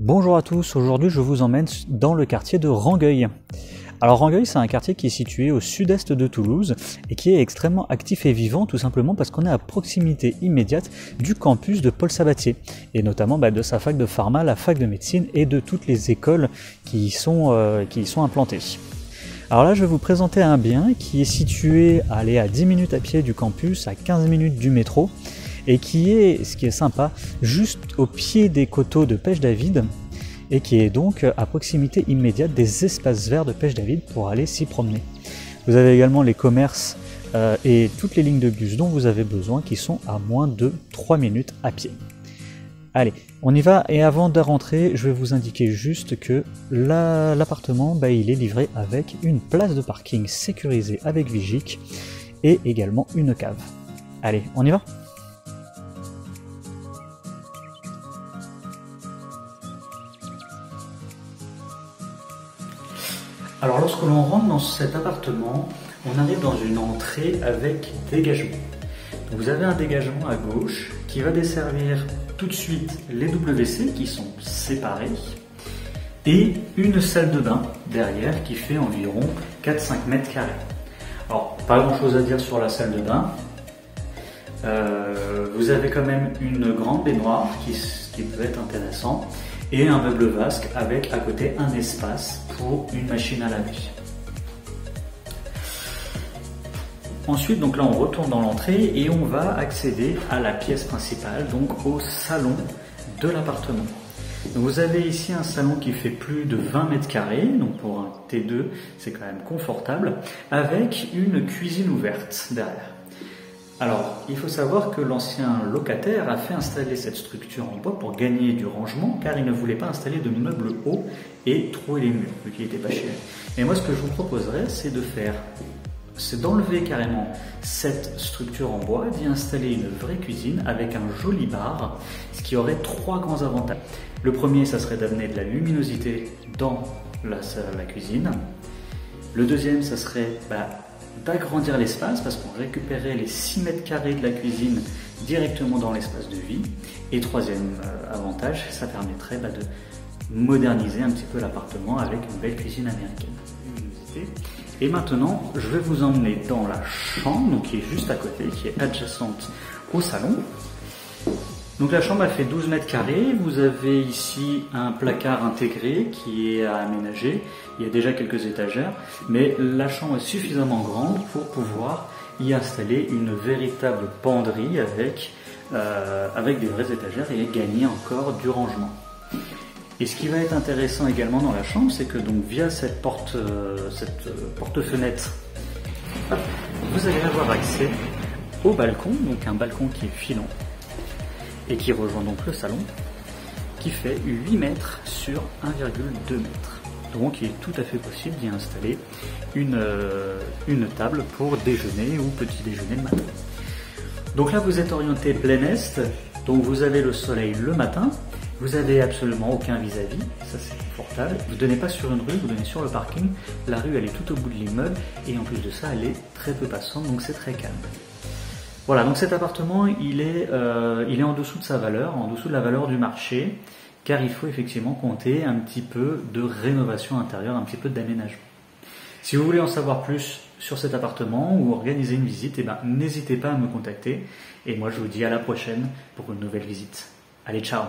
Bonjour à tous, aujourd'hui je vous emmène dans le quartier de Rangueil. Alors Rangueil, c'est un quartier qui est situé au sud-est de Toulouse et qui est extrêmement actif et vivant, tout simplement parce qu'on est à proximité immédiate du campus de Paul Sabatier et notamment de sa fac de pharma, la fac de médecine et de toutes les écoles qui y sont implantées. Alors là je vais vous présenter un bien qui est situé à 10 minutes à pied du campus, à 15 minutes du métro, et qui est, ce qui est sympa, juste au pied des coteaux de Pêche David, et qui est donc à proximité immédiate des espaces verts de Pêche David pour aller s'y promener. Vous avez également les commerces et toutes les lignes de bus dont vous avez besoin qui sont à moins de 3 minutes à pied. Allez, on y va, et avant de rentrer, je vais vous indiquer juste que l'appartement, il est livré avec une place de parking sécurisée avec Vigic et également une cave. Allez, on y va ? Alors lorsque l'on rentre dans cet appartement, on arrive dans une entrée avec dégagement. Donc vous avez un dégagement à gauche qui va desservir tout de suite les WC qui sont séparés et une salle de bain derrière qui fait environ 4-5 mètres carrés. Alors pas grand chose à dire sur la salle de bain. Vous avez quand même une grande baignoire qui peut être intéressant et un meuble vasque avec à côté un espace pour une machine à laver. Ensuite, donc là on retourne dans l'entrée et on va accéder à la pièce principale, donc au salon de l'appartement. Vous avez ici un salon qui fait plus de 20 mètres carrés, donc pour un T2 c'est quand même confortable, avec une cuisine ouverte derrière. Alors, il faut savoir que l'ancien locataire a fait installer cette structure en bois pour gagner du rangement, car il ne voulait pas installer de meubles hauts et trouer les murs, vu qu'il n'était pas cher. Et moi, ce que je vous proposerais, c'est d'enlever carrément cette structure en bois, d'y installer une vraie cuisine avec un joli bar, ce qui aurait 3 grands avantages. Le premier, ça serait d'amener de la luminosité dans la cuisine. Le deuxième, ça serait d'agrandir l'espace parce qu'on récupérait les 6 mètres carrés de la cuisine directement dans l'espace de vie. Et troisième avantage, ça permettrait de moderniser un petit peu l'appartement avec une belle cuisine américaine. Et maintenant, je vais vous emmener dans la chambre, donc qui est juste à côté, qui est adjacente au salon. Donc la chambre elle fait 12 mètres carrés, vous avez ici un placard intégré qui est à aménager, il y a déjà quelques étagères, mais la chambre est suffisamment grande pour pouvoir y installer une véritable penderie avec des vraies étagères et gagner encore du rangement. Et ce qui va être intéressant également dans la chambre, c'est que donc via cette porte-fenêtre, vous allez avoir accès au balcon, donc un balcon qui est filant et qui rejoint donc le salon, qui fait 8 mètres sur 1,2 mètres. Donc il est tout à fait possible d'y installer une table pour déjeuner ou petit déjeuner le matin. Donc là vous êtes orienté plein est, donc vous avez le soleil le matin, vous avez absolument aucun vis-à-vis, ça c'est confortable. Vous ne donnez pas sur une rue, vous donnez sur le parking, la rue elle est tout au bout de l'immeuble et en plus de ça elle est très peu passante, donc c'est très calme. Voilà, donc cet appartement, il est en dessous de sa valeur, en dessous de la valeur du marché, car il faut effectivement compter un petit peu de rénovation intérieure, un petit peu d'aménagement. Si vous voulez en savoir plus sur cet appartement ou organiser une visite, n'hésitez pas à me contacter. Et moi, je vous dis à la prochaine pour une nouvelle visite. Allez, ciao!